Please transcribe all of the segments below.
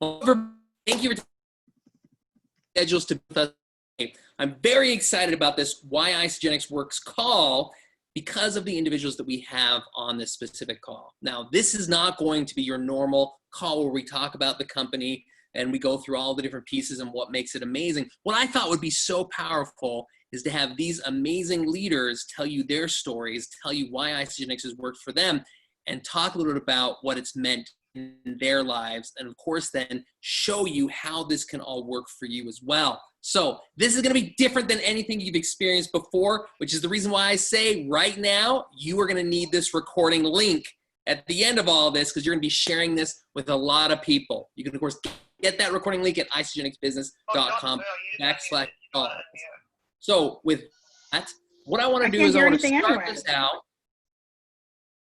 Thank you for schedules to be with us. I'm very excited about this Why Isagenix Works call because of the individuals that we have on this specific call. Now, this is not going to be your normal call where we talk about the company and we go through all the different pieces and what makes it amazing. What I thought would be so powerful is to have these amazing leaders tell you their stories, tell you why Isagenix has worked for them, and talk a little bit about what it's meant in their lives, and of course then show you how this can all work for you as well. So this is going to be different than anything you've experienced before, which is the reason why I say right now you are going to need this recording link at the end of all of this, because you're going to be sharing this with a lot of people. You can of course get that recording link at isagenixbusiness.com/call. So with that, what I want to do is I want to start this out.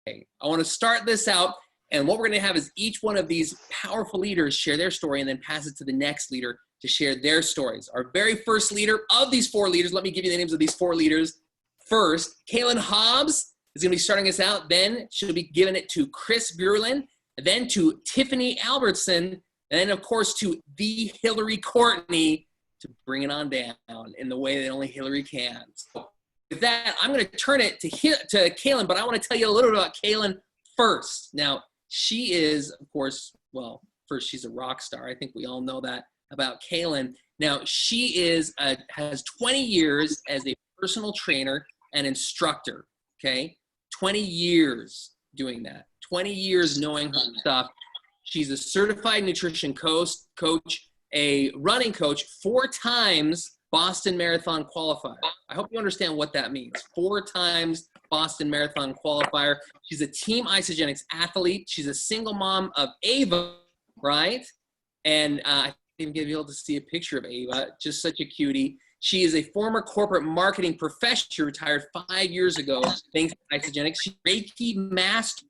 Okay, I want to start this out. And what we're going to have is each one of these powerful leaders share their story and then pass it to the next leader to share their stories. Our very first leader of these 4 leaders, let me give you the names of these 4 leaders. First, Kaylin Hobbs is going to be starting us out. Then she'll be giving it to Chris Burlin, then to Tiffany Albertson, and then of course to the Hillary Courtney to bring it on down in the way that only Hillary can. So with that, I'm going to turn it to Kaylin, but I want to tell you a little bit about Kaylin first. Now, she is, of course, well, first, she's a rock star. I think we all know that about Kaylin. Now, she has 20 years as a personal trainer and instructor, okay? 20 years doing that. 20 years knowing her stuff. She's a certified nutrition coach, a running coach, 4 times Boston Marathon qualifier. I hope you understand what that means. 4 times Boston Marathon qualifier. She's a Team Isagenix athlete. She's a single mom of Ava, right? And I didn't even be able to see a picture of Ava, just such a cutie. She is a former corporate marketing professional. She retired 5 years ago, thanks to Isagenix. She's a Reiki master.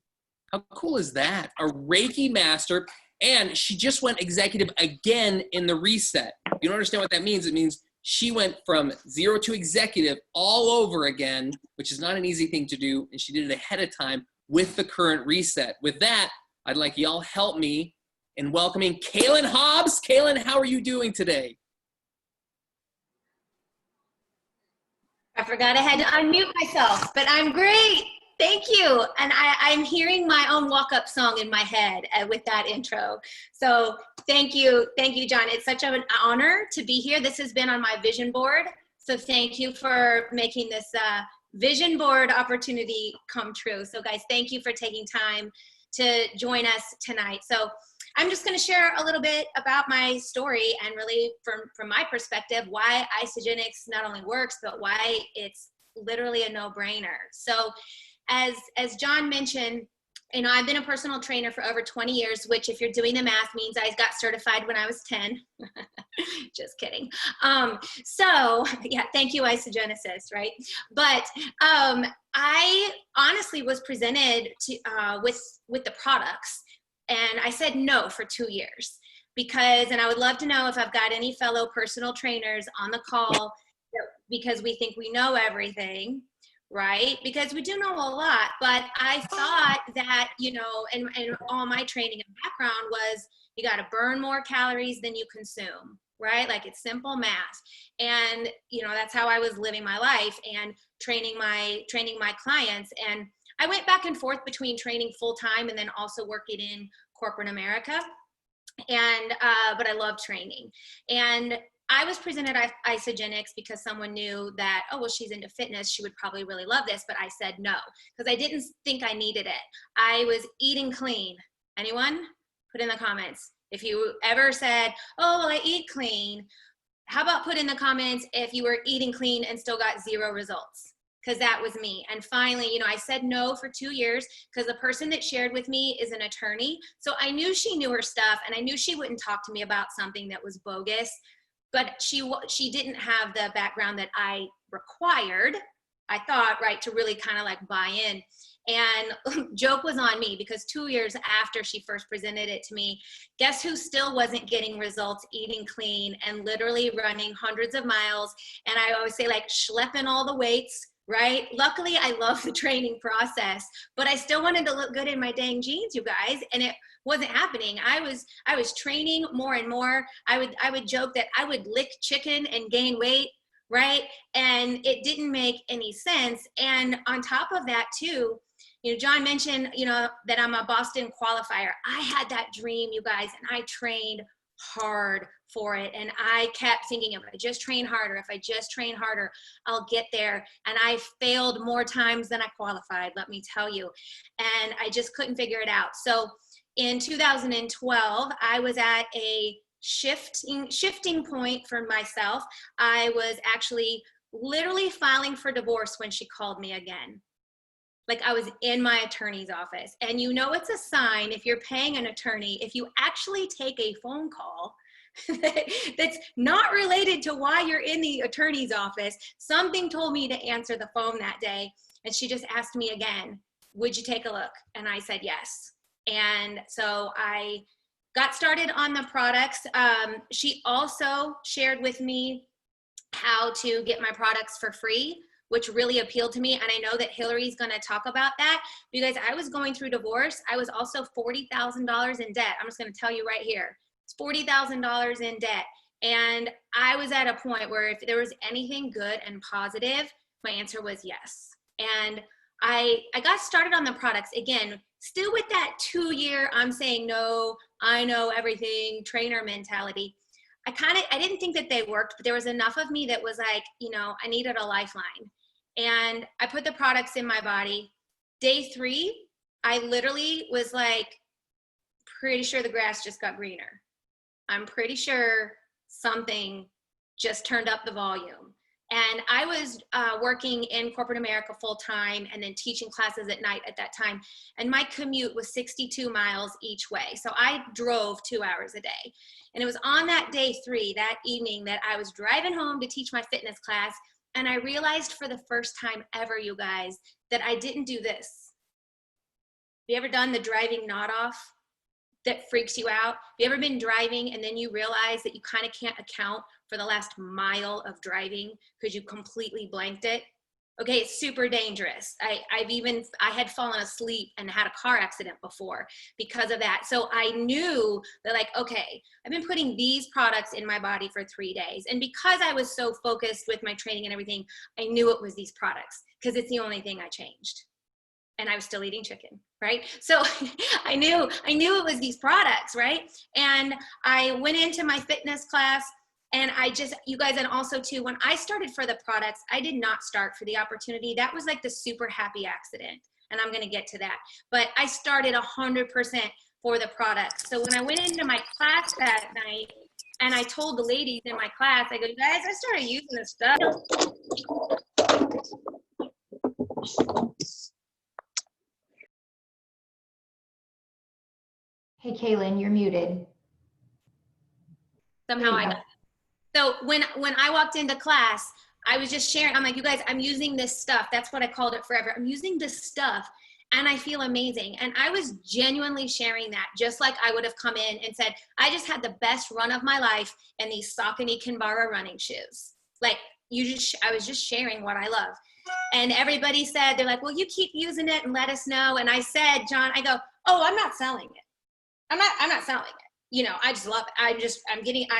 How cool is that? A Reiki master. And she just went executive again in the reset. If you don't understand what that means, it means she went from 0 to executive all over again, which is not an easy thing to do, and she did it ahead of time with the current reset. With that, I'd like y'all help me in welcoming Kaylin Hobbs. Kaylin, how are you doing today? I forgot I had to unmute myself, but I'm great. Thank you. And I'm hearing my own walk-up song in my head with that intro. So thank you, John. It's such an honor to be here. This has been on my vision board. So thank you for making this vision board opportunity come true. So guys, thank you for taking time to join us tonight. So I'm just going to share a little bit about my story and really from my perspective, why Isagenix not only works, but why it's literally a no-brainer. So as John mentioned, you know, I've been a personal trainer for over 20 years, which if you're doing the math means I got certified when I was 10. Just kidding. So yeah, thank you, Isagenesis, right? But I honestly was presented to, with the products, and I said no for 2 years because, and I would love to know if I've got any fellow personal trainers on the call because we think we know everything. Right? Because we do know a lot, but I thought that, you know, and all my training and background was you got to burn more calories than you consume, right? Like it's simple math. And, you know, that's how I was living my life and training my clients. And I went back and forth between training full time and then also working in corporate America. And, but I love training. And I was presented Isagenix because someone knew that, oh, well, she's into fitness. She would probably really love this, but I said no, because I didn't think I needed it. I was eating clean. Anyone? Put in the comments. If you ever said, oh, well, I eat clean, how about put in the comments if you were eating clean and still got 0 results? Because that was me. And finally, you know, I said no for 2 years because the person that shared with me is an attorney. So I knew she knew her stuff, and I knew she wouldn't talk to me about something that was bogus. But she didn't have the background that I required, I thought, right, to really kind of like buy in. And joke was on me because 2 years after she first presented it to me, guess who still wasn't getting results eating clean and literally running hundreds of miles? And I always say like schlepping all the weights, right? Luckily, I love the training process, but I still wanted to look good in my dang jeans, you guys. And it wasn't happening. I was training more and more. I would joke that I would lick chicken and gain weight, right? And it didn't make any sense. And on top of that too, you know, John mentioned, you know, that I'm a Boston qualifier. I had that dream, you guys, and I trained hard for it. And I kept thinking, if I just train harder, if I just train harder, I'll get there. And I failed more times than I qualified, let me tell you. And I just couldn't figure it out. So in 2012, I was at a shifting point for myself. I was actually literally filing for divorce when she called me again. Like, I was in my attorney's office. And you know, it's a sign if you're paying an attorney, if you actually take a phone call that's not related to why you're in the attorney's office. Something told me to answer the phone that day. And she just asked me again, would you take a look? And I said yes. And so I got started on the products. She also shared with me how to get my products for free, which really appealed to me. And I know that Hillary's gonna talk about that, because I was going through divorce. I was also $40,000 in debt. I'm just gonna tell you right here. It's $40,000 in debt. And I was at a point where if there was anything good and positive, my answer was yes. And I got started on the products, again, still with that 2-year, I'm saying no, I know everything, trainer mentality. I didn't think that they worked, but there was enough of me that was like, you know, I needed a lifeline. And I put the products in my body. Day 3, I literally was like, pretty sure the grass just got greener. I'm pretty sure something just turned up the volume. And I was working in corporate America full time and then teaching classes at night at that time. And my commute was 62 miles each way. So I drove 2 hours a day. And it was on that day 3, that evening, that I was driving home to teach my fitness class. And I realized for the first time ever, you guys, that I didn't do this. Have you ever done the driving nod off that freaks you out? Have you ever been driving and then you realize that you kind of can't account for the last mile of driving because you completely blanked it? Okay, it's super dangerous. I had fallen asleep and had a car accident before because of that. So I knew that, like, okay, I've been putting these products in my body for 3 days. And because I was so focused with my training and everything, I knew it was these products because it's the only thing I changed. And I was still eating chicken, right? So I knew it was these products, right? And I went into my fitness class. And you guys, and also too, when I started for the products, I did not start for the opportunity. That was like the super happy accident. And I'm gonna get to that. But I started 100% for the products. So when I went into my class that night, and I told the ladies in my class, I go, guys, I started using this stuff. Hey, Kaylin, you're muted. Somehow I got it. So when I walked into class, I was just sharing. I'm like, you guys, I'm using this stuff. That's what I called it forever. I'm using this stuff and I feel amazing. And I was genuinely sharing that, just like I would have come in and said, I just had the best run of my life in these Saucony Kinvara running shoes. Like, I was just sharing what I love. And everybody said, they're like, well, you keep using it and let us know. And I said, John, I go, oh, I'm not selling it. I'm not selling it. You know, I just love it. I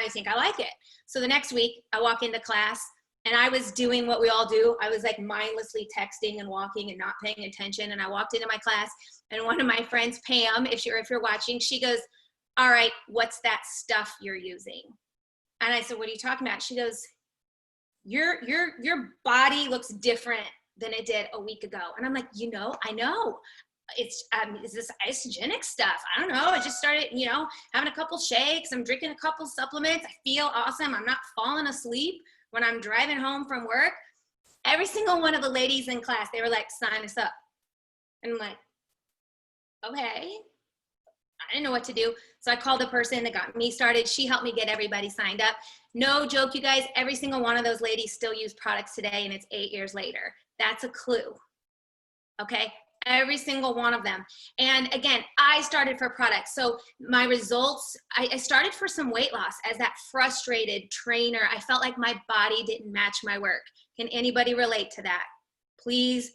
think I like it. So the next week I walk into class and I was doing what we all do. I was like mindlessly texting and walking and not paying attention. And I walked into my class and one of my friends, Pam, if you're watching, she goes, all right, what's that stuff you're using? And I said, what are you talking about? She goes, your body looks different than it did a week ago. And I'm like, you know, I know. It's this Isagenix stuff. I don't know. I just started, you know, having a couple shakes. I'm drinking a couple supplements. I feel awesome. I'm not falling asleep when I'm driving home from work. Every single one of the ladies in class, they were like, sign us up. And I'm like, okay. I didn't know what to do. So I called the person that got me started. She helped me get everybody signed up. No joke, you guys, every single one of those ladies still use products today and it's 8 years later. That's a clue. Okay. Every single one of them. And again, I started for products. So my results, I started for some weight loss as that frustrated trainer. I felt like my body didn't match my work. Can anybody relate to that? Please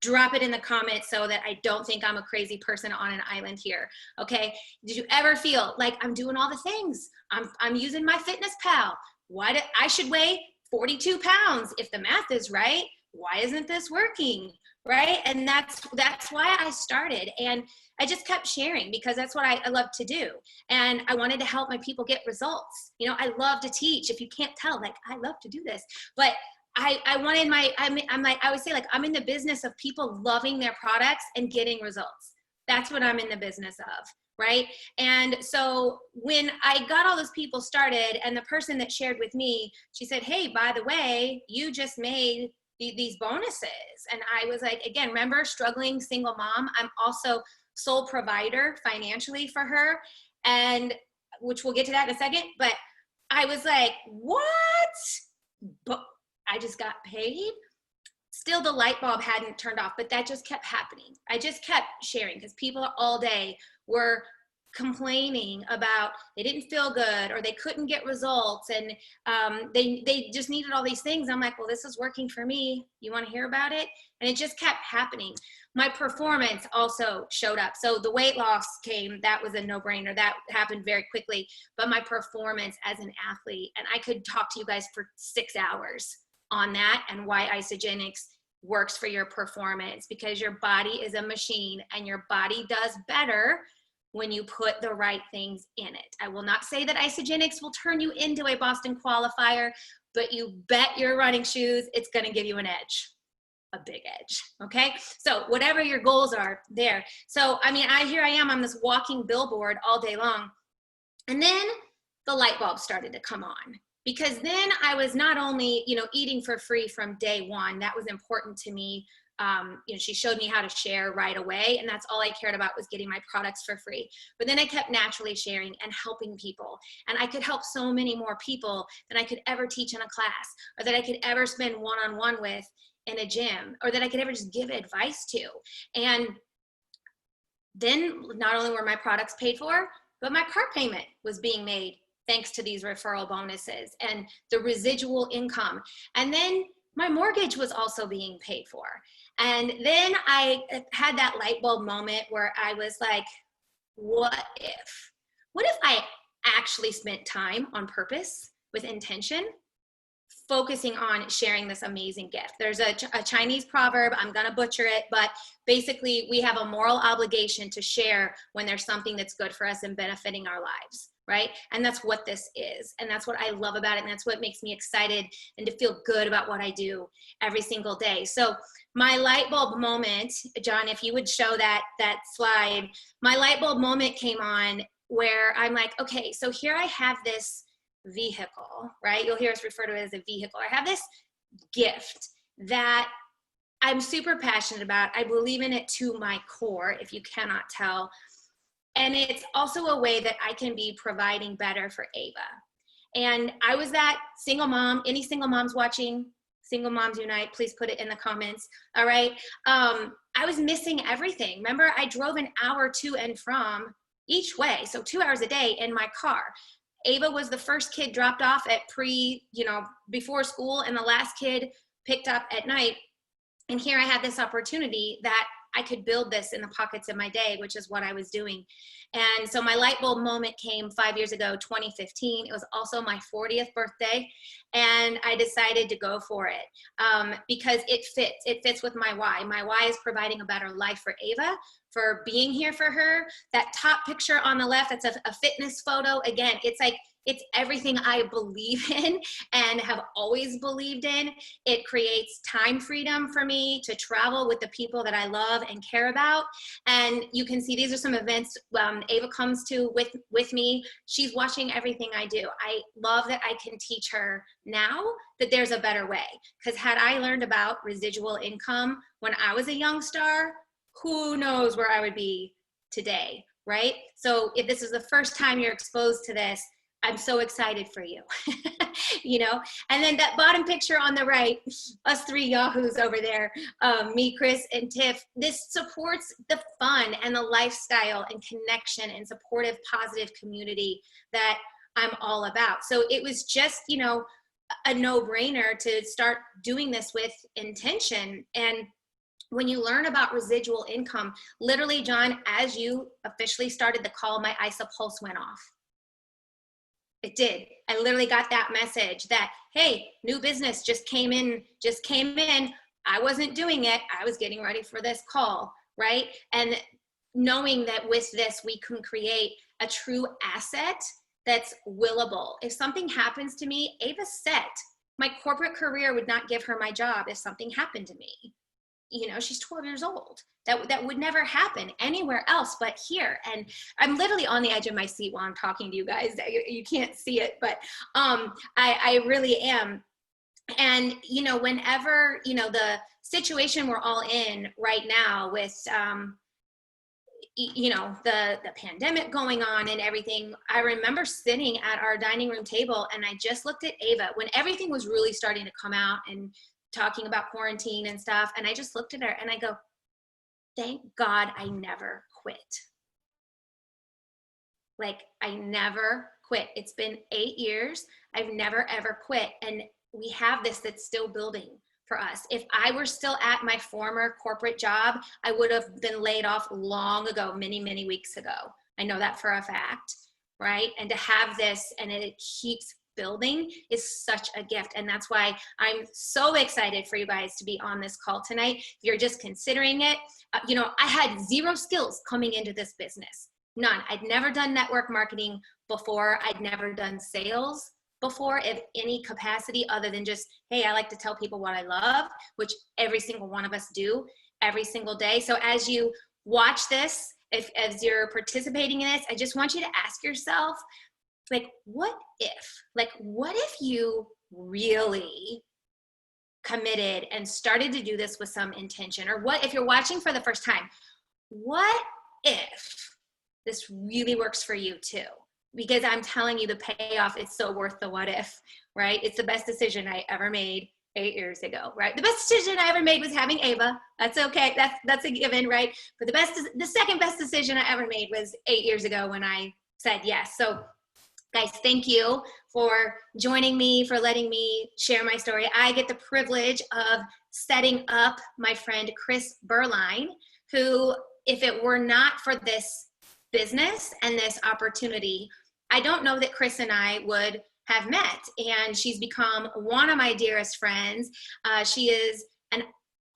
drop it in the comments so that I don't think I'm a crazy person on an island here. Okay. Did you ever feel like I'm doing all the things? I'm using my fitness pal. I should weigh 42 pounds if the math is right. Why isn't this working? Right. And that's why I started. And I just kept sharing because that's what I love to do. And I wanted to help my people get results. You know, I love to teach. If you can't tell, like, I love to do this, but I wanted I always say, like, I'm in the business of people loving their products and getting results. That's what I'm in the business of, right? And so when I got all those people started, and the person that shared with me, she said, hey, by the way, you just made these bonuses. And I was like, again, remember, struggling single mom. I'm also sole provider financially for her, and which we'll get to that in a second. But I was like, what? But I just got paid. Still, the light bulb hadn't turned off, but that just kept happening. I just kept sharing because people all day were complaining about they didn't feel good or they couldn't get results, and they just needed all these things. I'm like, well, this is working for me. You want to hear about it? And it just kept happening. My performance also showed up. So the weight loss came, that was a no-brainer. That happened very quickly. But my performance as an athlete, and I could talk to you guys for 6 hours on that and why Isagenix works for your performance, because your body is a machine and your body does better when you put the right things in it. I will not say that Isagenix will turn you into a Boston qualifier, but you bet your running shoes it's going to give you an edge, a big edge. Okay. So whatever your goals are there. So, I mean, here I am on this walking billboard all day long. And then the light bulb started to come on, because then I was not only, you know, eating for free from day one. That was important to me. You know, she showed me how to share right away, and that's all I cared about, was getting my products for free. But then I kept naturally sharing and helping people, and I could help so many more people than I could ever teach in a class, or that I could ever spend one-on-one with in a gym, or that I could ever just give advice to. And then not only were my products paid for, but my car payment was being made thanks to these referral bonuses and the residual income. And then my mortgage was also being paid for. And then I had that light bulb moment where I was like, what if I actually spent time on purpose with intention, focusing on sharing this amazing gift? There's a Chinese proverb, I'm gonna butcher it, but basically we have a moral obligation to share when there's something that's good for us and benefiting our lives, right? And that's what this is. And that's what I love about it. And that's what makes me excited and to feel good about what I do every single day. So my light bulb moment, John, if you would show that slide, my light bulb moment came on where I'm like, okay, so here I have this vehicle, right? You'll hear us refer to it as a vehicle. I have this gift that I'm super passionate about. I believe in it to my core, if you cannot tell. And it's also a way that I can be providing better for Ava. And I was that single mom. Any single moms watching, Single Moms Unite, please put it in the comments. All right. I was missing everything. Remember, I drove an hour to and from each way. So 2 hours a day in my car. Ava was the first kid dropped off at before school, and the last kid picked up at night. And here I had this opportunity that I could build this in the pockets of my day, which is what I was doing. And so my light bulb moment came 5 years ago, 2015. It was also my 40th birthday. And I decided to go for it because it fits. It fits with my why. My why is providing a better life for Ava, for being here for her. That top picture on the left, that's a fitness photo. Again, it's everything I believe in and have always believed in. It creates time freedom for me to travel with the people that I love and care about. And you can see these are some events Ava comes to with me. She's watching everything I do. I love that I can teach her now that there's a better way. Because had I learned about residual income when I was a young star, who knows where I would be today, right? So if this is the first time you're exposed to this, I'm so excited for you, and then that bottom picture on the right, us three yahoos over there, me, Chris, and Tiff, this supports the fun and the lifestyle and connection and supportive, positive community that I'm all about. So it was just, a no-brainer to start doing this with intention. And when you learn about residual income, literally, John, as you officially started the call, my ISA pulse went off. It did. I literally got that message that, hey, new business just came in. I wasn't doing it. I was getting ready for this call, right? And knowing that with this, we can create a true asset that's willable. If something happens to me, Ava's set. My corporate career would not give her my job if something happened to me. You know, she's 12 years old. That would never happen anywhere else but here. And I'm literally on the edge of my seat while I'm talking to you guys. You can't see it, but I really am. And, you know, whenever, you know, the situation we're all in right now with, you know, the pandemic going on and everything, I remember sitting at our dining room table and I just looked at Ava when everything was really starting to come out and talking about quarantine and stuff. And I just looked at her and I go, thank God I never quit. Like, I never quit. It's been 8 years. I've never, ever quit. And we have this that's still building for us. If I were still at my former corporate job, I would have been laid off long ago, many, many weeks ago. I know that for a fact, right? And to have this and it keeps building is such a gift. And that's why I'm so excited for you guys to be on this call tonight. If you're just considering it, you know, I had zero skills coming into this business, none. I'd never done network marketing before. I'd never done sales before in any capacity other than just, hey, I like to tell people what I love, which every single one of us do every single day. So as you watch this, as you're participating in this, I just want you to ask yourself, like, what if you really committed and started to do this with some intention? Or what if you're watching for the first time, what if this really works for you too? Because I'm telling you, the payoff is so worth the what if, right? It's the best decision I ever made 8 years ago, right? The best decision I ever made was having Ava. That's okay. That's a given, right? But the second best decision I ever made was 8 years ago when I said yes. So guys, thank you for joining me, for letting me share my story. I get the privilege of setting up my friend Chris Berline, who, if it were not for this business and this opportunity, I don't know that Chris and I would have met. And she's become one of my dearest friends. She is an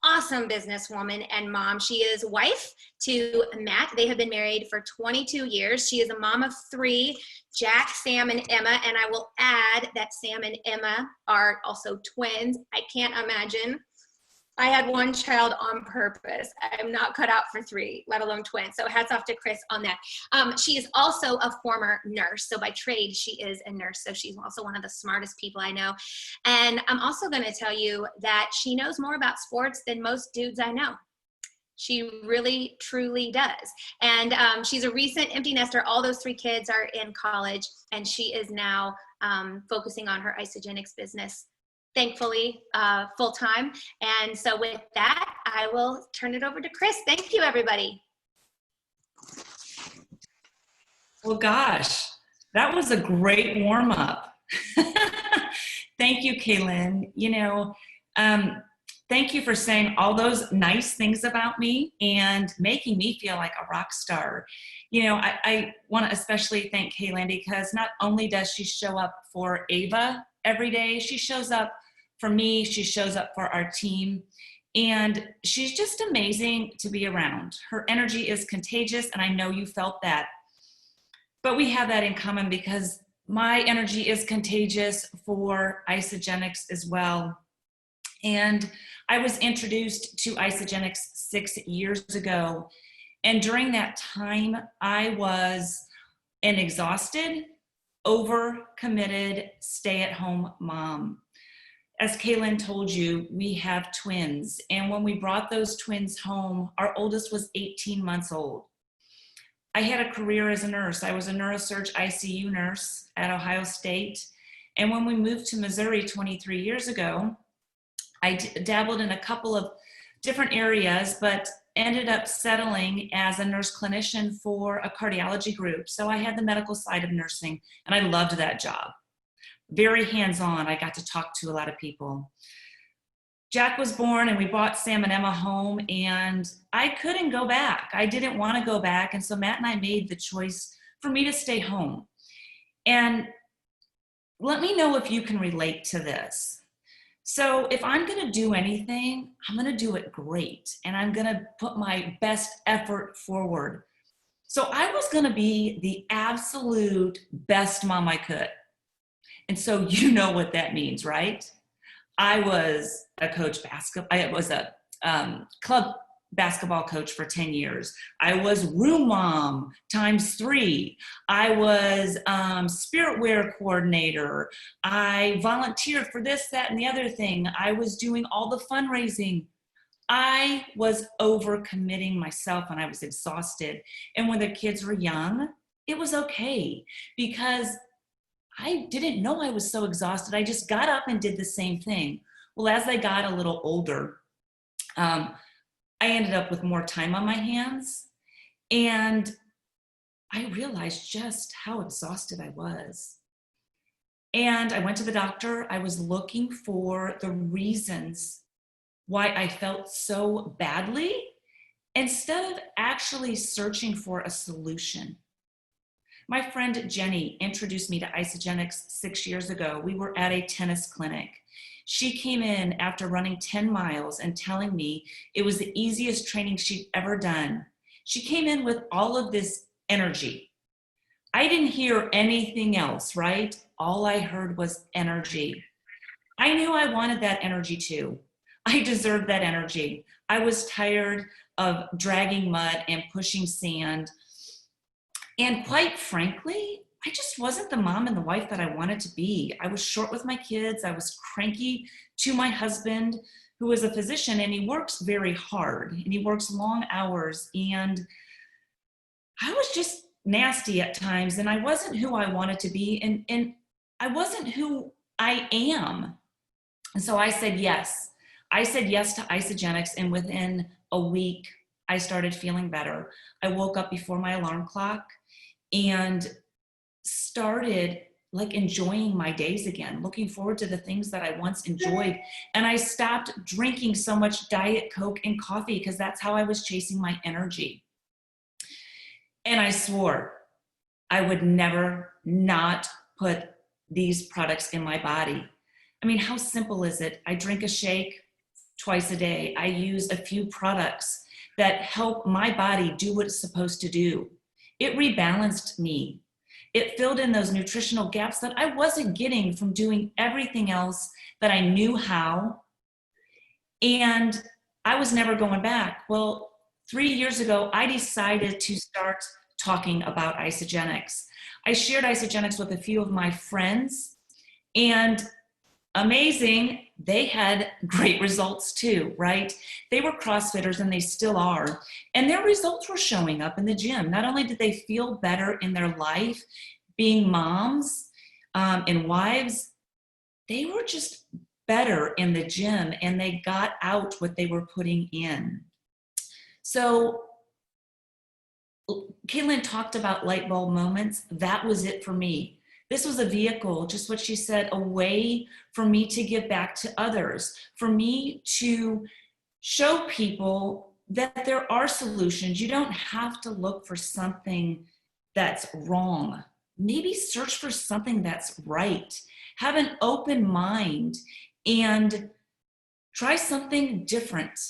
awesome businesswoman and mom. She is wife to Matt. They have been married for 22 years. She is a mom of 3, Jack, Sam, and Emma. And I will add that Sam and Emma are also twins. I can't imagine. I had one child on purpose. I'm not cut out for 3, let alone twins. So hats off to Chris on that. She is also a former nurse. So by trade, she is a nurse. So she's also one of the smartest people I know. And I'm also going to tell you that she knows more about sports than most dudes I know. She really, truly does. And she's a recent empty nester. All those 3 kids are in college, and she is now focusing on her Isagenix business, thankfully, full time. And so with that, I will turn it over to Chris. Thank you, everybody. Well, gosh, that was a great warm up. Thank you, Kaylin. You know, thank you for saying all those nice things about me and making me feel like a rock star. You know, I want to especially thank Kaylin because not only does she show up for Ava every day, she shows up for me, she shows up for our team, and she's just amazing to be around. Her energy is contagious, and I know you felt that. But we have that in common because my energy is contagious for Isagenix as well. And I was introduced to Isagenix 6 years ago. And during that time, I was an exhausted, overcommitted, stay-at-home mom. As Kaylin told you, we have twins. And when we brought those twins home, our oldest was 18 months old. I had a career as a nurse. I was a neurosurge ICU nurse at Ohio State. And when we moved to Missouri 23 years ago, I dabbled in a couple of different areas, but ended up settling as a nurse clinician for a cardiology group. So I had the medical side of nursing, and I loved that job. Very hands-on. I got to talk to a lot of people. Jack was born and we brought Sam and Emma home, and I couldn't go back. I didn't want to go back. And so Matt and I made the choice for me to stay home. And let me know if you can relate to this. So if I'm going to do anything, I'm going to do it great. And I'm going to put my best effort forward. So I was going to be the absolute best mom I could. And so you know what that means, right? I was a coach I was a club basketball coach for 10 years. I was room mom ×3. I was spirit wear coordinator. I volunteered for this, that, and the other thing. I was doing all the fundraising. I was overcommitting myself and I was exhausted. And when the kids were young, it was okay because I didn't know I was so exhausted. I just got up and did the same thing. Well, as I got a little older, I ended up with more time on my hands. And I realized just how exhausted I was. And I went to the doctor. I was looking for the reasons why I felt so badly instead of actually searching for a solution. My friend Jenny introduced me to Isagenix 6 years ago. We were at a tennis clinic. She came in after running 10 miles and telling me it was the easiest training she'd ever done. She came in with all of this energy. I didn't hear anything else, right? All I heard was energy. I knew I wanted that energy too. I deserved that energy. I was tired of dragging mud and pushing sand. And quite frankly, I just wasn't the mom and the wife that I wanted to be. I was short with my kids. I was cranky to my husband, who is a physician, and he works very hard and he works long hours. And I was just nasty at times, and I wasn't who I wanted to be, and I wasn't who I am. And so I said yes. I said yes to Isagenix, and within a week, I started feeling better. I woke up before my alarm clock and started like enjoying my days again, looking forward to the things that I once enjoyed. And I stopped drinking so much Diet Coke and coffee because that's how I was chasing my energy. And I swore I would never not put these products in my body. I mean, how simple is it? I drink a shake twice a day. I use a few products that help my body do what it's supposed to do. It rebalanced me. It filled in those nutritional gaps that I wasn't getting from doing everything else that I knew how. And I was never going back. Well, 3 years ago, I decided to start talking about Isagenix. I shared Isagenix with a few of my friends, and amazing, they had great results too, right? They were CrossFitters, and they still are. And their results were showing up in the gym. Not only did they feel better in their life, being moms and wives, they were just better in the gym, and they got out what they were putting in. So Caitlin talked about light bulb moments. That was it for me. This was a vehicle, just what she said, a way for me to give back to others, for me to show people that there are solutions. You don't have to look for something that's wrong. Maybe search for something that's right. Have an open mind and try something different.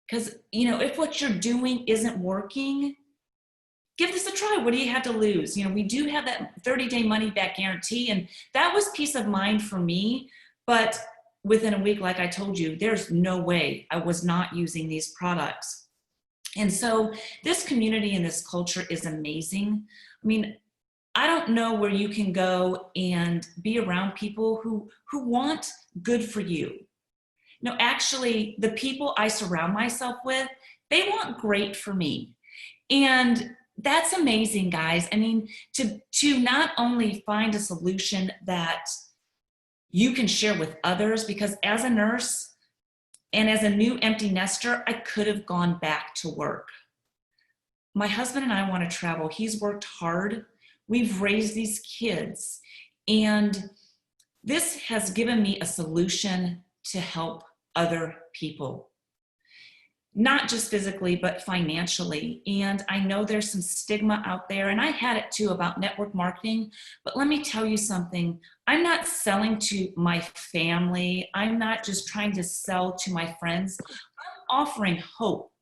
Because, you know, if what you're doing isn't working, give this a try. What do you have to lose? You know, we do have that 30-day money-back guarantee, and that was peace of mind for me. But within a week, like I told you, there's no way I was not using these products. And so this community and this culture is amazing. I mean, I don't know where you can go and be around people who want good for you. No, actually, the people I surround myself with, they want great for me. And that's amazing, guys. I mean, to not only find a solution that you can share with others, because as a nurse and as a new empty nester, I could have gone back to work. My husband and I want to travel. He's worked hard. We've raised these kids. And this has given me a solution to help other people. Not just physically, but financially. And I know there's some stigma out there, and I had it too about network marketing, but let me tell you something. I'm not selling to my family. I'm not just trying to sell to my friends. I'm offering hope.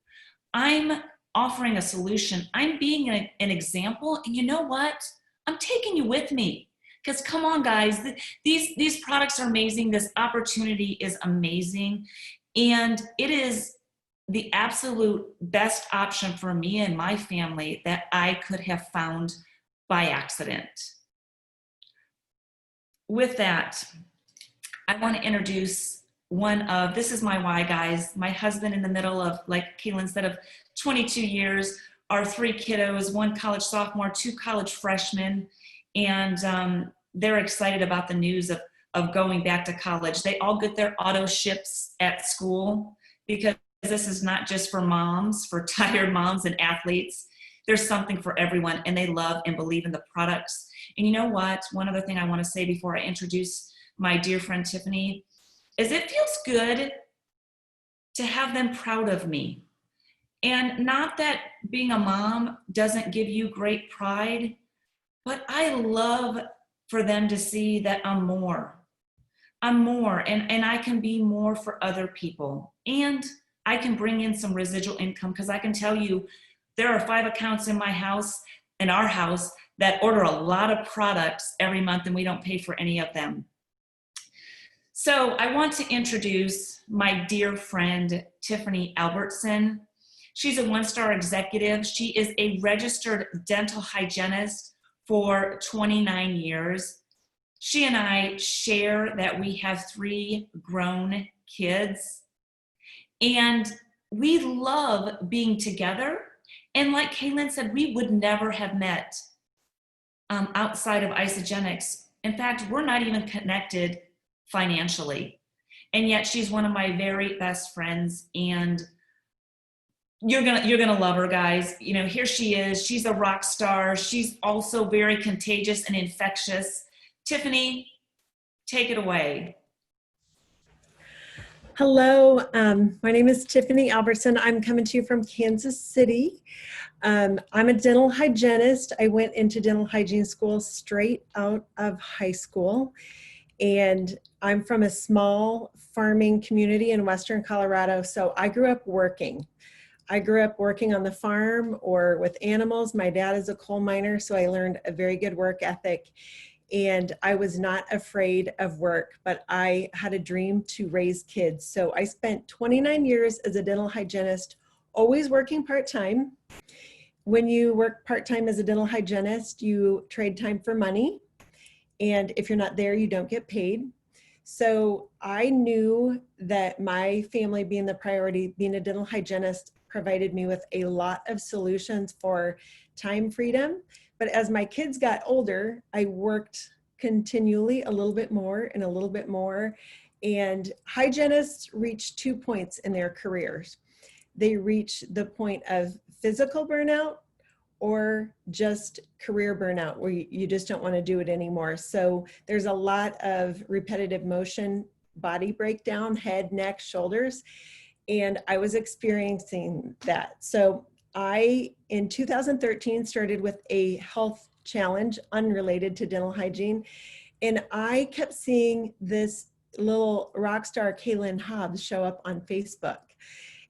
I'm offering a solution. I'm being an example, and you know what? I'm taking you with me. Because come on, guys, these products are amazing. This opportunity is amazing. And it is the absolute best option for me and my family that I could have found by accident. With that, I want to introduce this is my why, guys. My husband, in the middle of, like Kaylin said, of 22 years, our 3 kiddos, 1 college sophomore, 2 college freshmen, and they're excited about the news of going back to college. They all get their auto ships at school because this is not just for moms, for tired moms and athletes. There's something for everyone, and they love and believe in the products. And you know what? One other thing I want to say before I introduce my dear friend Tiffany is it feels good to have them proud of me. And not that being a mom doesn't give you great pride, but I love for them to see that I'm more. I'm more, and I can be more for other people. And I can bring in some residual income, because I can tell you there are 5 accounts in our house, that order a lot of products every month, and we don't pay for any of them. So I want to introduce my dear friend, Tiffany Albertson. She's a 1-star executive. She is a registered dental hygienist for 29 years. She and I share that we have 3 grown kids. And we love being together. And like Kaylin said, we would never have met outside of Isagenix. In fact, we're not even connected financially. And yet she's one of my very best friends. And you're gonna love her, guys. You know, here she is. She's a rock star. She's also very contagious and infectious. Tiffany, take it away. Hello, my name is Tiffany Albertson. I'm coming to you from Kansas City. I'm a dental hygienist. I went into dental hygiene school straight out of high school. And I'm from a small farming community in Western Colorado. So I grew up working. I grew up working on the farm or with animals. My dad is a coal miner, so I learned a very good work ethic. And I was not afraid of work, but I had a dream to raise kids. So I spent 29 years as a dental hygienist, always working part-time. When you work part-time as a dental hygienist, you trade time for money. And if you're not there, you don't get paid. So I knew that my family being the priority, being a dental hygienist, provided me with a lot of solutions for time freedom. But as my kids got older, I worked continually a little bit more and a little bit more. And hygienists reach 2 points in their careers. They reach the point of physical burnout or just career burnout, where you just don't want to do it anymore. So there's a lot of repetitive motion, body breakdown, head, neck, shoulders. And I was experiencing that. So I, in 2013, started with a health challenge unrelated to dental hygiene. And I kept seeing this little rock star, Kaylin Hobbs, show up on Facebook.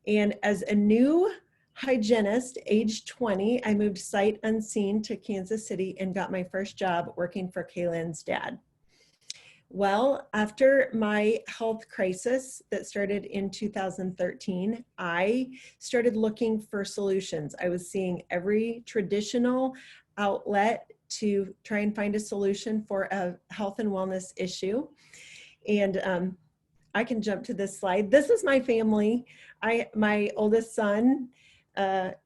And as a new hygienist, age 20, I moved sight unseen to Kansas City and got my first job working for Kaylin's dad. Well, after my health crisis that started in 2013, I started looking for solutions. I was seeing every traditional outlet to try and find a solution for a health and wellness issue. And I can jump to this slide. This is my family. My oldest son,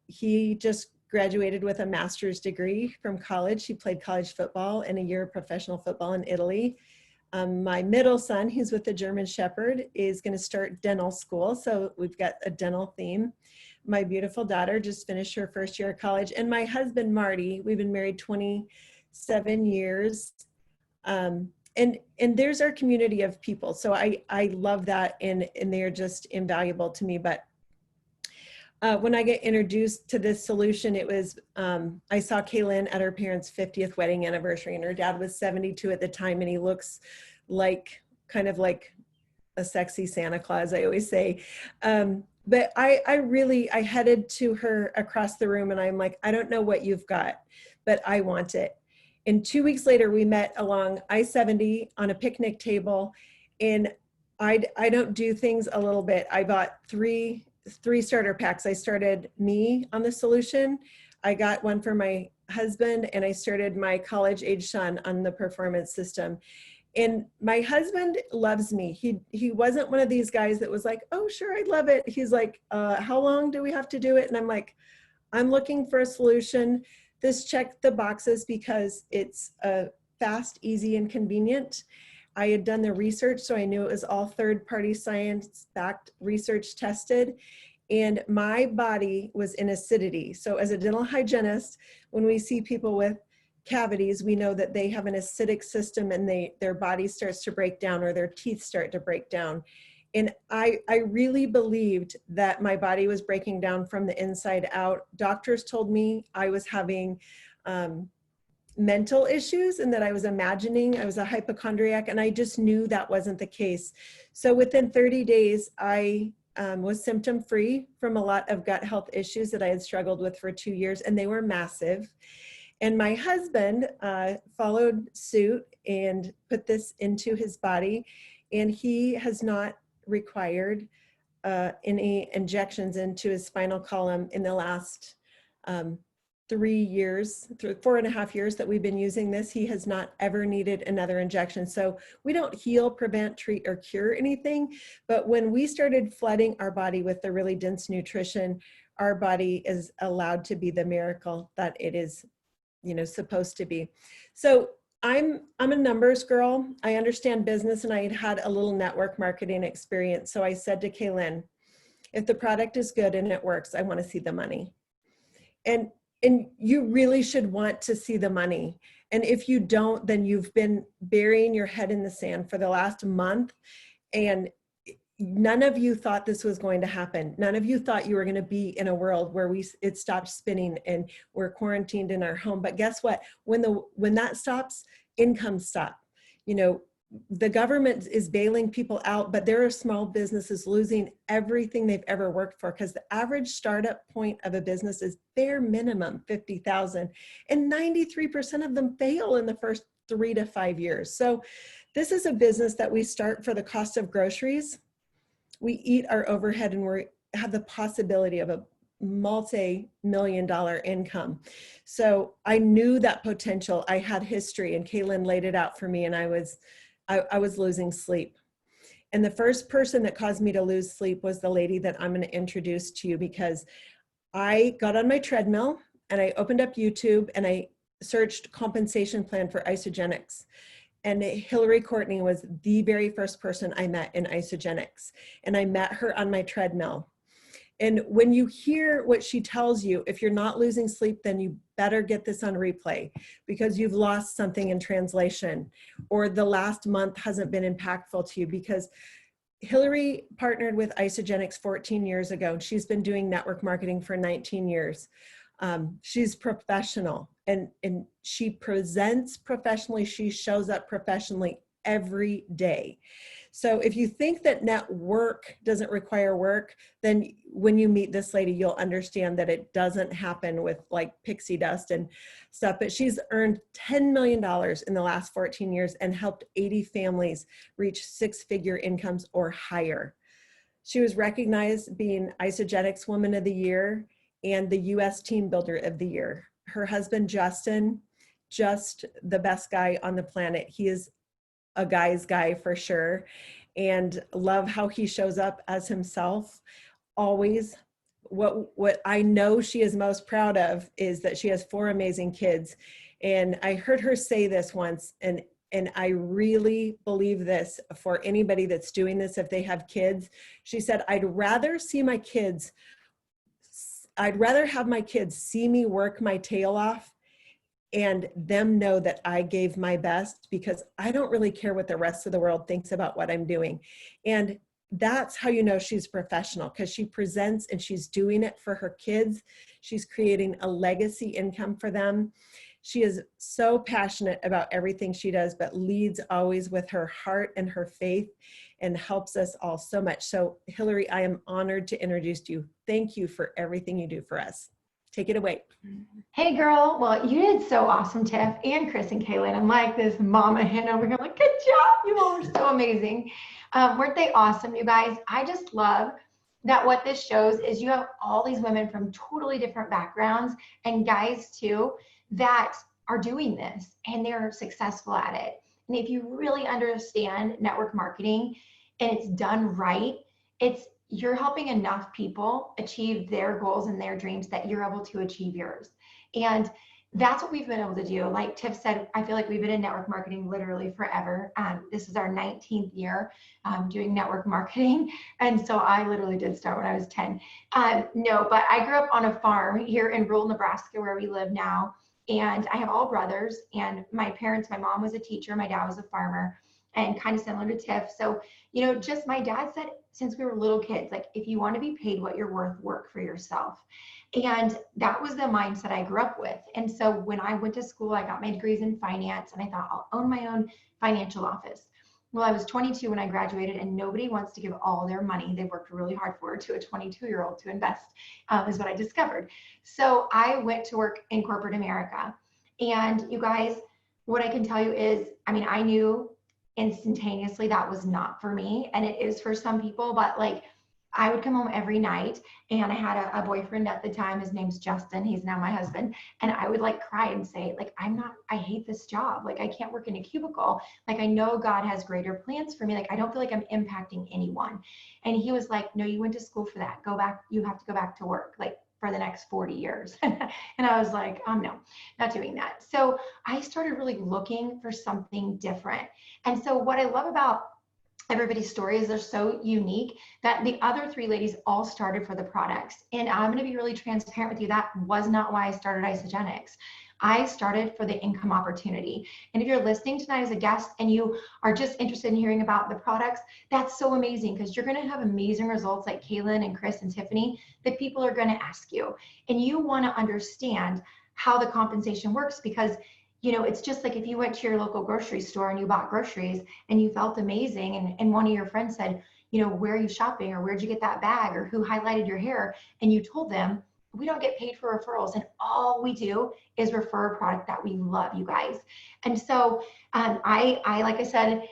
he just graduated with a master's degree from college. He played college football and a year of professional football in Italy. My middle son, who's with the German Shepherd, is going to start dental school. So we've got a dental theme. My beautiful daughter just finished her first year of college. And my husband, Marty, we've been married 27 years. and there's our community of people. So I love that, and they're just invaluable to me. But when I get introduced to this solution, it was, I saw Kaylin at her parents' 50th wedding anniversary, and her dad was 72 at the time, and he looks like, kind of like a sexy Santa Claus, I always say. But I headed to her across the room, and I'm like, I don't know what you've got, but I want it. And 2 weeks later, we met along I-70 on a picnic table, and I don't do things a little bit. I bought three starter packs. I started me on the solution. I got one for my husband, and I started my college-age son on the performance system. And my husband loves me. He wasn't one of these guys that was like, oh, sure, I'd love it. He's like, how long do we have to do it? And I'm like, I'm looking for a solution. This checked the boxes because it's fast, easy, and convenient. I had done the research, so I knew it was all third-party science-backed, research tested, and my body was in acidity. So as a dental hygienist, when we see people with cavities, we know that they have an acidic system, and their body starts to break down, or their teeth start to break down. And I really believed that my body was breaking down from the inside out. Doctors told me I was having mental issues, and that I was imagining I was a hypochondriac, and I just knew that wasn't the case. So within 30 days, I was symptom-free from a lot of gut health issues that I had struggled with for 2 years, and they were massive. And my husband followed suit and put this into his body, and he has not required any injections into his spinal column in the last 3 years, 4.5 years that we've been using this. He has not ever needed another injection. So we don't heal, prevent, treat, or cure anything. But when we started flooding our body with the really dense nutrition, our body is allowed to be the miracle that it is, supposed to be. So I'm a numbers girl. I understand business, and I had had a little network marketing experience. So I said to Kaylin, if the product is good and it works, I want to see the money. And you really should want to see the money. And if you don't, then you've been burying your head in the sand for the last month, and none of you thought this was going to happen. None of you thought you were going to be in a world where it stopped spinning and we're quarantined in our home. But guess what? When that stops, incomes stop. The government is bailing people out, but there are small businesses losing everything they've ever worked for, because the average startup point of a business is bare minimum $50,000, and 93% of them fail in the first 3 to 5 years. So this is a business that we start for the cost of groceries. We eat our overhead, and we have the possibility of a multi-million-dollar income. So I knew that potential. I had history, and Kaylin laid it out for me, and I was losing sleep. And the first person that caused me to lose sleep was the lady that I'm going to introduce to you, because I got on my treadmill and I opened up YouTube and I searched compensation plan for Isagenix. And Hillary Courtney was the very first person I met in Isagenix. And I met her on my treadmill. And when you hear what she tells you, if you're not losing sleep, then you better get this on replay, because you've lost something in translation, or the last month hasn't been impactful to you. Because Hillary partnered with Isagenix 14 years ago, and she's been doing network marketing for 19 years. She's professional, and she presents professionally. She shows up professionally every day. So if you think that network doesn't require work, then when you meet this lady, you'll understand that it doesn't happen with like pixie dust and stuff. But she's earned $10 million in the last 14 years and helped 80 families reach 6-figure incomes or higher. She was recognized being Isagenix Woman of the Year and the US Team Builder of the Year. Her husband, Justin, just the best guy on the planet. He is a guy's guy for sure, and love how he shows up as himself always. What I know she is most proud of is that she has 4 amazing kids. And I heard her say this once, and I really believe this for anybody that's doing this if they have kids. She said, I'd rather have my kids see me work my tail off and them know that I gave my best, because I don't really care what the rest of the world thinks about what I'm doing. And that's how you know she's professional, because she presents and she's doing it for her kids. She's creating a legacy income for them. She is so passionate about everything she does, but leads always with her heart and her faith, and helps us all so much. So Hillary, I am honored to introduce you. Thank you for everything you do for us. Take it away. Hey girl, well, you did so awesome, Tiff and Chris and Kaylin. I'm like this mama hen over here, like, good job, you all were so amazing. Weren't they awesome, you guys? I just love that what this shows is you have all these women from totally different backgrounds, and guys too, that are doing this and they're successful at it. And if you really understand network marketing and it's done right, you're helping enough people achieve their goals and their dreams that you're able to achieve yours. And that's what we've been able to do. Like Tiff said, I feel like we've been in network marketing literally forever. This is our 19th year doing network marketing. And so I literally did start when I was 10. No, but I grew up on a farm here in rural Nebraska where we live now. And I have all brothers, and my parents, my mom was a teacher, my dad was a farmer, and kind of similar to Tiff. So, you know, just my dad said since we were little kids, like, if you want to be paid what you're worth, work for yourself. And that was the mindset I grew up with. And so when I went to school, I got my degrees in finance, and I thought I'll own my own financial office. Well, I was 22 when I graduated, and nobody wants to give all their money they worked really hard for to a 22-year-old to invest, is what I discovered. So I went to work in corporate America. And you guys, what I can tell you is, I mean, I knew instantaneously that was not for me, and it is for some people, but like, I would come home every night, and I had a boyfriend at the time. His name's Justin. He's now my husband. And I would like cry and say, like, I hate this job. Like, I can't work in a cubicle. Like, I know God has greater plans for me. Like, I don't feel like I'm impacting anyone. And he was like, no, you went to school for that. Go back. You have to go back to work, like, for the next 40 years. And I was like, no, not doing that. So I started really looking for something different. And so what I love about everybody's stories, they're so unique that the other three ladies all started for the products. And I'm going to be really transparent with you. That was not why I started Isagenix. I started for the income opportunity. And if you're listening tonight as a guest and you are just interested in hearing about the products, that's so amazing, because you're going to have amazing results like Kaylin and Chris and Tiffany that people are going to ask you. And you want to understand how the compensation works, because you know, it's just like if you went to your local grocery store and you bought groceries and you felt amazing, and one of your friends said, you know, where are you shopping, or where'd you get that bag, or who highlighted your hair, and you told them, we don't get paid for referrals, and all we do is refer a product that we love, you guys. And so I like I said,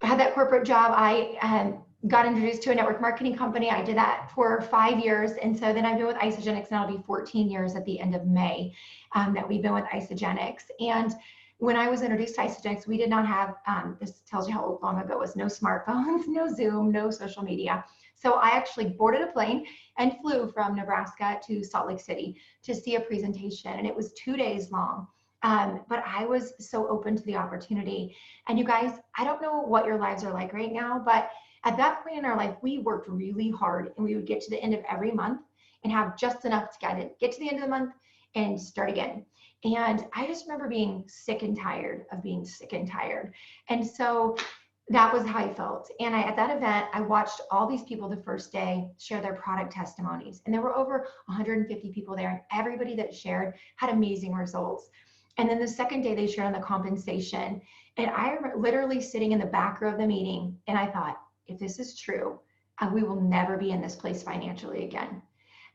had that corporate job. I got introduced to a network marketing company. I did that for 5 years. And so then I've been with Isagenix, and it'll be 14 years at the end of May that we've been with Isagenix. And when I was introduced to Isagenix, we did not have, this tells you how long ago it was, no smartphones, no Zoom, no social media. So I actually boarded a plane and flew from Nebraska to Salt Lake City to see a presentation. And it was 2 days long. But I was so open to the opportunity. And you guys, I don't know what your lives are like right now, but at that point in our life, we worked really hard, and we would get to the end of every month and have just enough to get to the end of the month and start again. And I just remember being sick and tired of being sick and tired. And so that was how I felt. And at that event, I watched all these people the first day share their product testimonies. And there were over 150 people there, and everybody that shared had amazing results. And then the second day, they shared on the compensation. And I remember literally sitting in the back row of the meeting, and I thought, if this is true, we will never be in this place financially again.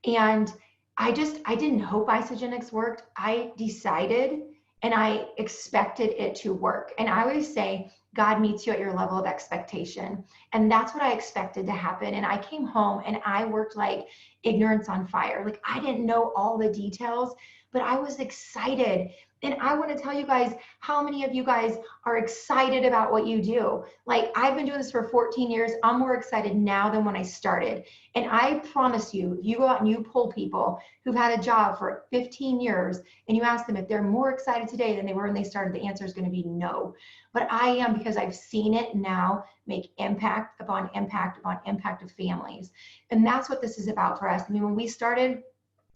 And I didn't hope Isagenix worked. I decided, and I expected it to work. And I always say, God meets you at your level of expectation. And that's what I expected to happen. And I came home and I worked like ignorance on fire. Like, I didn't know all the details, but I was excited. And I want to tell you guys, how many of you guys are excited about what you do? Like, I've been doing this for 14 years. I'm more excited now than when I started. And I promise you, if you go out and you pull people who've had a job for 15 years and you ask them if they're more excited today than they were when they started, the answer is going to be no. But I am, because I've seen it now make impact upon impact upon impact of families. And that's what this is about for us. I mean, when we started,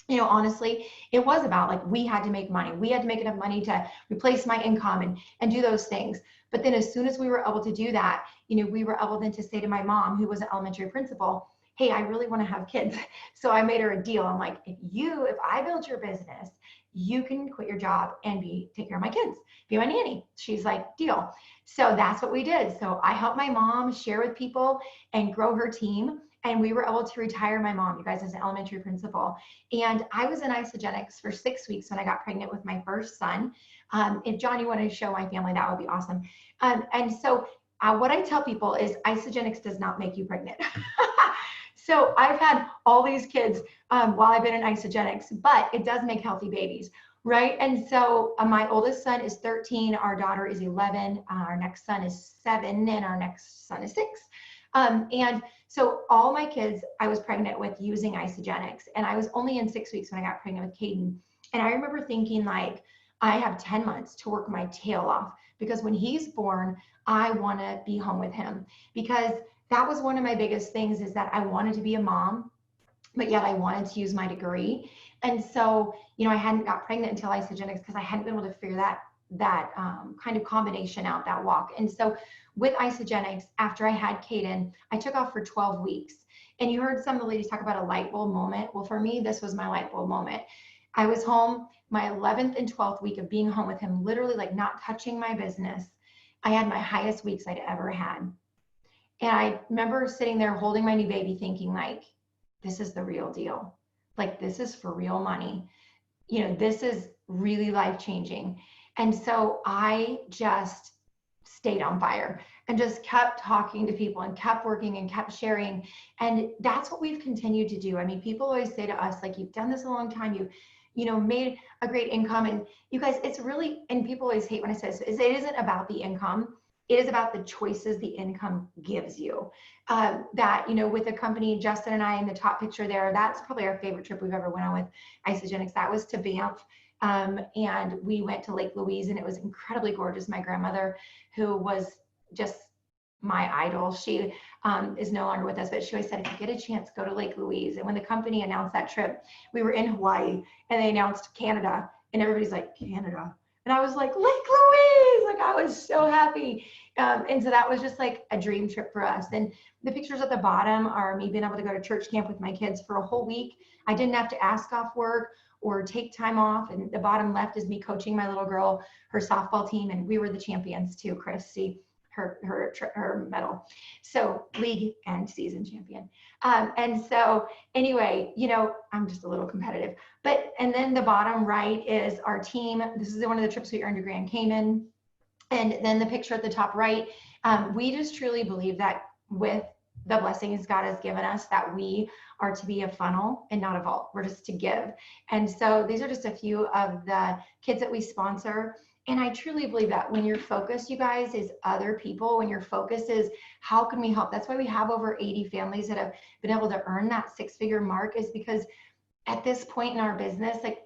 you know, honestly, it was about like, we had to make money. We had to make enough money to replace my income and do those things. But then as soon as we were able to do that, you know, we were able then to say to my mom, who was an elementary principal, hey, I really want to have kids. So I made her a deal. I'm like, if I build your business, you can quit your job and take care of my kids, be my nanny. She's like, deal. So that's what we did. So I helped my mom share with people and grow her team. And we were able to retire my mom, you guys, as an elementary principal. And I was in Isagenix for 6 weeks when I got pregnant with my first son. If John, you want to show my family, that would be awesome. And so what I tell people is Isagenix does not make you pregnant. So I've had all these kids while I've been in Isagenix, but it does make healthy babies, right? And so my oldest son is 13, our daughter is 11, our next son is 7, and our next son is 6. And so all my kids I was pregnant with using Isagenix, and I was only in 6 weeks when I got pregnant with Caden. And I remember thinking, like, I have 10 months to work my tail off, because when he's born, I want to be home with him. Because that was one of my biggest things, is that I wanted to be a mom, but yet I wanted to use my degree. And so, you know, I hadn't got pregnant until Isagenix, because I hadn't been able to figure that kind of combination out, that walk. And so with Isagenix, after I had Caden, I took off for 12 weeks. And you heard some of the ladies talk about a light bulb moment. Well, for me, this was my light bulb moment. I was home my 11th and 12th week of being home with him, literally like not touching my business. I had my highest weeks I'd ever had. And I remember sitting there holding my new baby thinking, like, this is the real deal. Like, this is for real money. You know, this is really life-changing. And so I just stayed on fire and just kept talking to people and kept working and kept sharing. And that's what we've continued to do. I mean, people always say to us, like, you've done this a long time, you know, made a great income. And you guys, it's really, and people always hate when I say this, it isn't about the income. It is about the choices the income gives you. That, you know, with the company, Justin and I in the top picture there, that's probably our favorite trip we've ever went on with Isagenix. That was to Banff. And we went to Lake Louise, and it was incredibly gorgeous. My grandmother, who was just my idol, she is no longer with us, but she always said, if you get a chance, go to Lake Louise. And when the company announced that trip, we were in Hawaii, and they announced Canada, and everybody's like, Canada. And I was like, Lake Louise, like, I was so happy. And so that was just like a dream trip for us. And the pictures at the bottom are me being able to go to church camp with my kids for a whole week. I didn't have to ask off work or take time off. And the bottom left is me coaching my little girl, her softball team. And we were the champions too, Chris. See her medal. So league and season champion. And so anyway, you know, I'm just a little competitive, and then the bottom right is our team. This is one of the trips we earned to Grand Cayman. And then the picture at the top right, we just truly believe that with the blessings God has given us, that we are to be a funnel and not a vault. We're just to give. And so these are just a few of the kids that we sponsor. And I truly believe that when your focus, you guys, is other people, when your focus is how can we help? That's why we have over 80 families that have been able to earn that 6-figure mark, is because at this point in our business, like,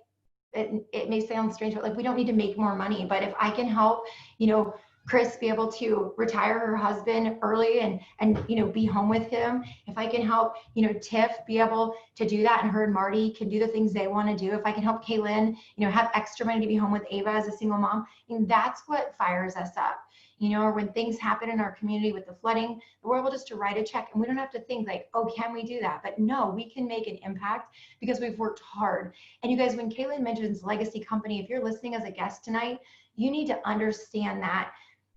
it may sound strange, but like, we don't need to make more money. But if I can help, you know, Chris be able to retire her husband early and you know, be home with him, if I can help, you know, Tiff be able to do that, and her and Marty can do the things they want to do, if I can help Kaylin, you know, have extra money to be home with Ava as a single mom, and that's what fires us up. You know, or when things happen in our community with the flooding, we're able just to write a check, and we don't have to think like, oh, can we do that? But no, we can make an impact because we've worked hard. And you guys, when Kaylin mentions legacy company, if you're listening as a guest tonight, you need to understand that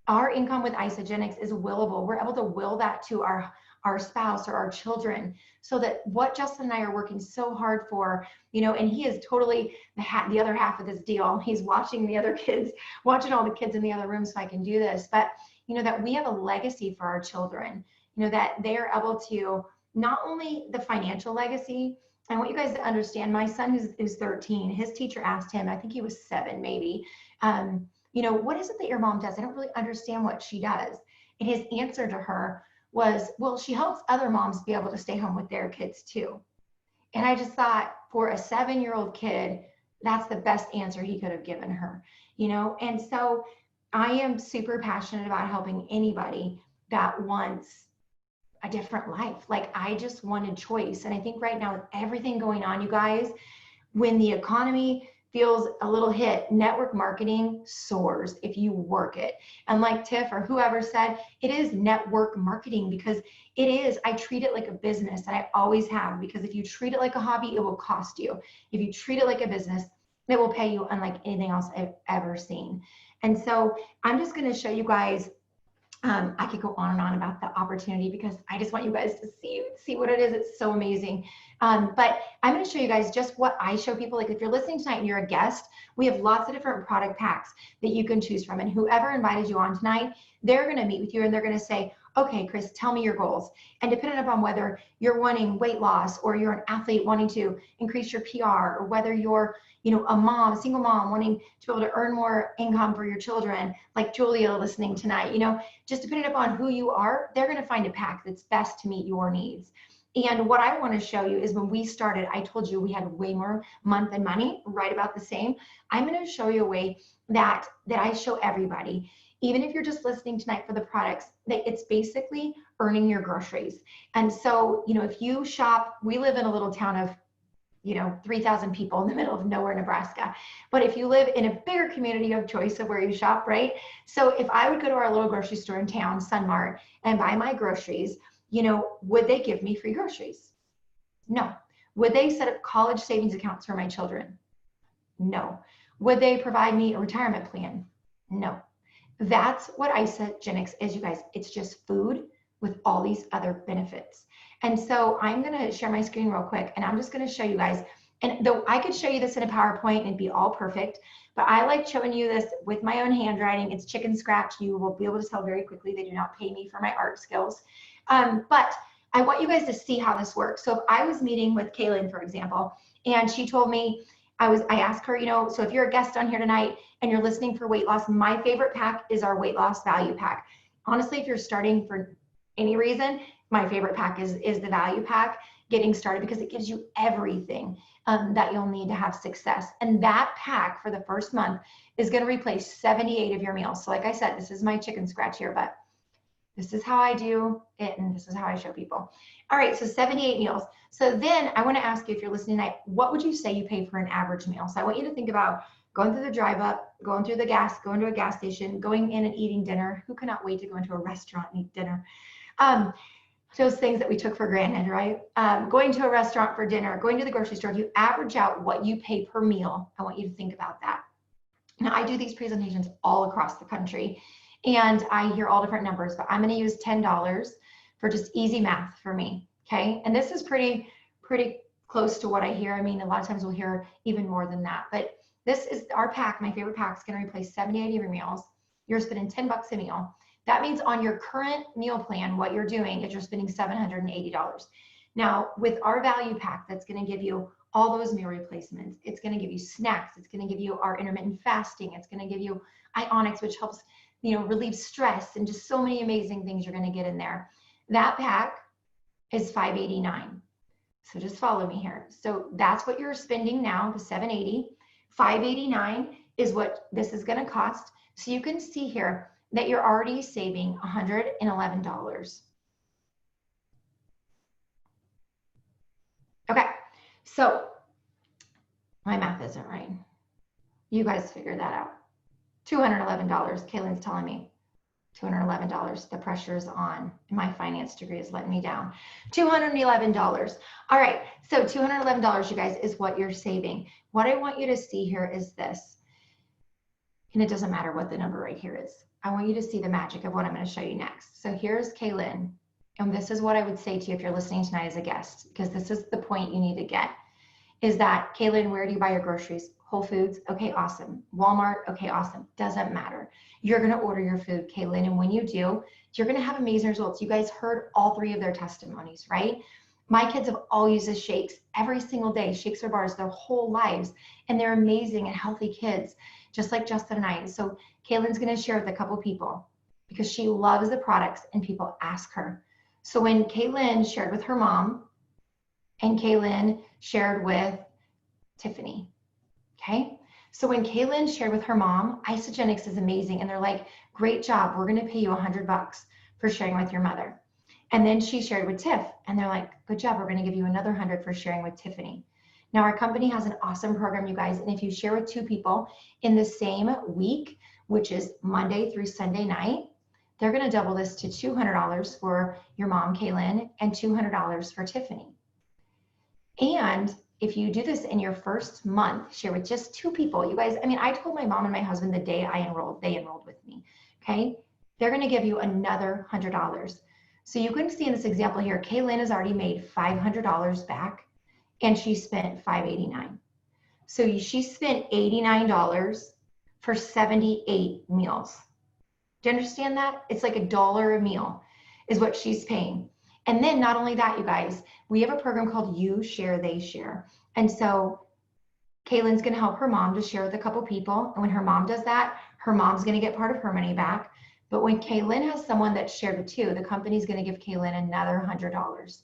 our income with Isagenix is willable. We're able to will that to our spouse or our children, so that what Justin and I are working so hard for, you know, and he is totally the other half of this deal. He's watching the other kids, watching all the kids in the other room so I can do this. But, you know, that we have a legacy for our children, you know, that they are able to not only the financial legacy. I want you guys to understand, my son who's 13, his teacher asked him, I think he was 7 maybe, you know, what is it that your mom does? I don't really understand what she does. And his answer to her was, well, she helps other moms be able to stay home with their kids too. And I just thought, for a 7-year-old kid, that's the best answer he could have given her, you know? And so I am super passionate about helping anybody that wants a different life. Like, I just wanted choice. And I think right now, with everything going on, you guys, when the economy feels a little hit, network marketing soars if you work it. And like Tiff or whoever said, it is network marketing because it is, I treat it like a business, and I always have, because if you treat it like a hobby, it will cost you. If you treat it like a business, it will pay you unlike anything else I've ever seen. And so I'm just going to show you guys, I could go on and on about the opportunity because I just want you guys to see what it is. It's so amazing. But I'm going to show you guys just what I show people. Like if you're listening tonight and you're a guest, we have lots of different product packs that you can choose from. And whoever invited you on tonight, they're going to meet with you and they're going to say, okay, Chris, tell me your goals. And depending upon whether you're wanting weight loss or you're an athlete wanting to increase your PR, or whether you're, you know, a mom, a single mom wanting to be able to earn more income for your children, like Julia listening tonight, you know, just depending upon who you are, they're going to find a pack that's best to meet your needs. And what I want to show you is when we started, I told you we had way more month and money, right about the same. I'm going to show you a way that I show everybody, even if you're just listening tonight for the products, that it's basically earning your groceries. And so, you know, if you shop, we live in a little town of, you know, 3,000 people in the middle of nowhere, Nebraska. But if you live in a bigger community, you have choice of where you shop, right? So if I would go to our little grocery store in town, Sunmart, and buy my groceries, you know, would they give me free groceries? No. Would they set up college savings accounts for my children? No. Would they provide me a retirement plan? No. That's what Isagenix is, you guys. It's just food with all these other benefits. And so I'm going to share my screen real quick, and I'm just going to show you guys. And though I could show you this in a PowerPoint and it'd be all perfect, but I like showing you this with my own handwriting. It's chicken scratch. You will be able to tell very quickly. They do not pay me for my art skills. But I want you guys to see how this works. So if I was meeting with Kaylin, for example, and she told me, I asked her, you know, so if you're a guest on here tonight and you're listening for weight loss, my favorite pack is our weight loss value pack. Honestly, if you're starting for any reason, my favorite pack is the value pack, getting started, because it gives you everything that you'll need to have success. And that pack for the first month is going to replace 78 of your meals. So like I said, this is my chicken scratch here, but this is how I do it, and this is how I show people. All right, so 78 meals. So then I want to ask you, if you're listening tonight, what would you say you pay for an average meal? So I want you to think about going through the drive up, going through the gas, going to a gas station, going in and eating dinner. Who cannot wait to go into a restaurant and eat dinner? Those things that we took for granted, right? Going to a restaurant for dinner, going to the grocery store. If you average out what you pay per meal, I want you to think about that. Now, I do these presentations all across the country, and I hear all different numbers, but I'm going to use $10 for just easy math for me, okay? And this is pretty close to what I hear. I mean, a lot of times we'll hear even more than that, but this is our pack. My favorite pack is going to replace 78 of your meals. You're spending $10 a meal. That means on your current meal plan, what you're doing is you're spending $780. Now, with our value pack, that's going to give you all those meal replacements. It's going to give you snacks. It's going to give you our intermittent fasting. It's going to give you Ionics, which helps, you know, relieve stress, and just so many amazing things you're going to get in there. That pack is $589. So just follow me here. So that's what you're spending now, the $780. $589 is what this is going to cost. So you can see here that you're already saving $111. Okay, so my math isn't right. You guys figure that out. $211, Kaylin's telling me. $211, the pressure's on. My finance degree is letting me down. $211. All right, so $211, you guys, is what you're saving. What I want you to see here is this, and it doesn't matter what the number right here is. I want you to see the magic of what I'm going to show you next. So here's Kaylin, and this is what I would say to you if you're listening tonight as a guest, because this is the point you need to get, is that, Kaylin, where do you buy your groceries? Whole Foods? Okay, awesome. Walmart? Okay, awesome. Doesn't matter. You're going to order your food, Kaylin, and when you do, you're going to have amazing results. You guys heard all three of their testimonies, right? My kids have all used the shakes every single day, shakes or bars, their whole lives, and they're amazing and healthy kids, just like Justin and I. So Kaylin's going to share with a couple people because she loves the products and people ask her. So when Kaylin shared with her mom, and Kaylin shared with Tiffany, okay? So when Kaylin shared with her mom, Isagenix is amazing, and they're like, great job, we're going to pay you $100 for sharing with your mother. And then she shared with Tiff, and they're like, good job, we're going to give you another $100 for sharing with Tiffany. Now our company has an awesome program, you guys. And if you share with 2 people in the same week, which is Monday through Sunday night, they're going to double this to $200 for your mom, Kaylin, and $200 for Tiffany. And if you do this in your first month, share with just 2 people, you guys, I mean, I told my mom and my husband the day they enrolled with me, okay? They're going to give you another $100. So you can see in this example here, Kaylin has already made $500 back and she spent $589. So she spent $89 for 78 meals. Do you understand that? It's like $1 a meal is what she's paying. And then not only that, you guys, we have a program called You Share, They Share. And so Kaylin's going to help her mom to share with a couple people. And when her mom does that, her mom's going to get part of her money back. But when Kaylin has someone that's shared with 2, the company's going to give Kaylin another $100.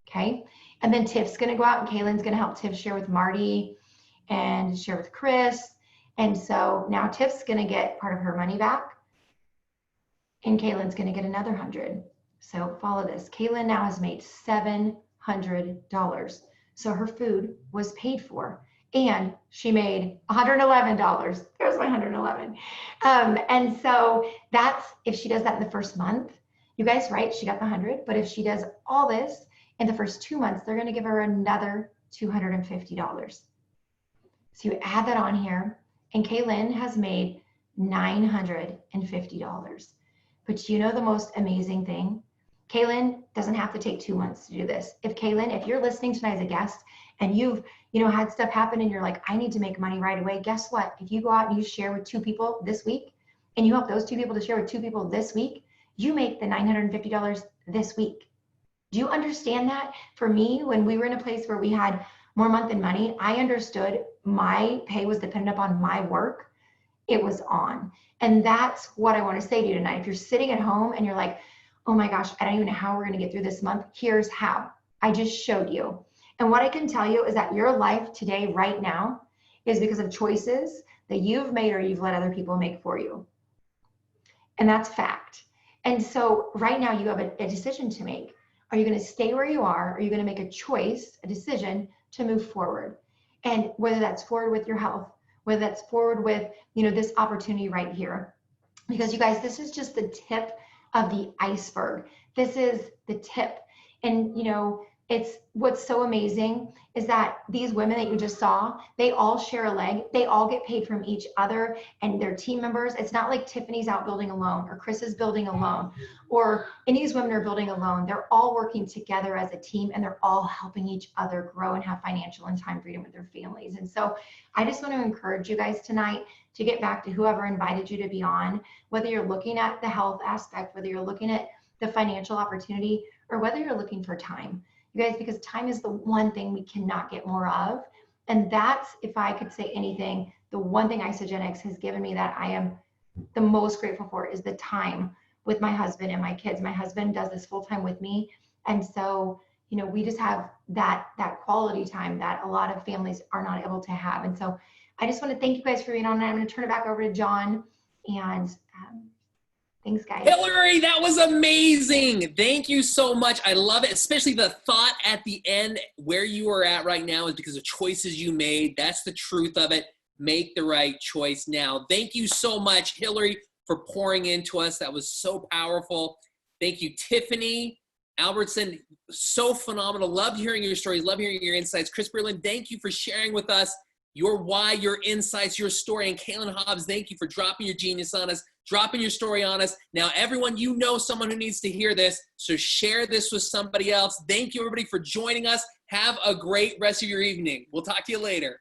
Okay. And then Tiff's going to go out and Kaylin's going to help Tiff share with Marty and share with Chris. And so now Tiff's going to get part of her money back and Kaylin's going to get another 100. So follow this. Kaylin now has made $700. So her food was paid for and she made $111. There's my 111. And so that's, if she does that in the first month, you guys, right? She got the 100, but if she does all this in the first 2 months, they're going to give her another $250. So you add that on here and Kaylin has made $950. But you know the most amazing thing? Kaylin doesn't have to take 2 months to do this. If you're listening tonight as a guest and you've, had stuff happen and you're like, I need to make money right away, guess what? If you go out and you share with 2 people this week and you help those 2 people to share with 2 people this week, you make the $950 this week. Do you understand that? For me, when we were in a place where we had more month than money, I understood my pay was dependent upon my work. It was on. And that's what I want to say to you tonight. If you're sitting at home and you're like, oh my gosh, I don't even know how we're going to get through this month. Here's how. I just showed you. And what I can tell you is that your life today, right now, is because of choices that you've made or you've let other people make for you. And that's fact. And so right now you have a decision to make. Are you going to stay where you are? Or are you going to make a choice, a decision to move forward? And whether that's forward with your health, whether that's forward with, this opportunity right here. Because you guys, this is just the tip of the iceberg. This is the tip. And it's what's so amazing is that these women that you just saw, they all share a leg. They all get paid from each other and their team members. It's not like Tiffany's out building alone or Chris is building alone or any of these women are building alone. They're all working together as a team and they're all helping each other grow and have financial and time freedom with their families. And so I just want to encourage you guys tonight to get back to whoever invited you to be on, whether you're looking at the health aspect, whether you're looking at the financial opportunity, or whether you're looking for time. You guys, because time is the one thing we cannot get more of. And that's, if I could say anything, the one thing Isagenix has given me that I am the most grateful for is the time with my husband and my kids. My husband does this full time with me. And so, we just have that quality time that a lot of families are not able to have. And so I just want to thank you guys for being on. I'm going to turn it back over to John. And thanks, guys. Hillary, that was amazing. Thank you so much. I love it, especially the thought at the end. Where you are at right now is because of choices you made. That's the truth of it. Make the right choice now. Thank you so much, Hillary, for pouring into us. That was so powerful. Thank you, Tiffany Albertson. So phenomenal. Loved hearing your stories. Love hearing your insights. Chris Berlin, thank you for sharing with us your why, your insights, your story. And Kaylin Hobbs, thank you for dropping your genius on us, dropping your story on us. Now, everyone, someone who needs to hear this, so share this with somebody else. Thank you, everybody, for joining us. Have a great rest of your evening. We'll talk to you later.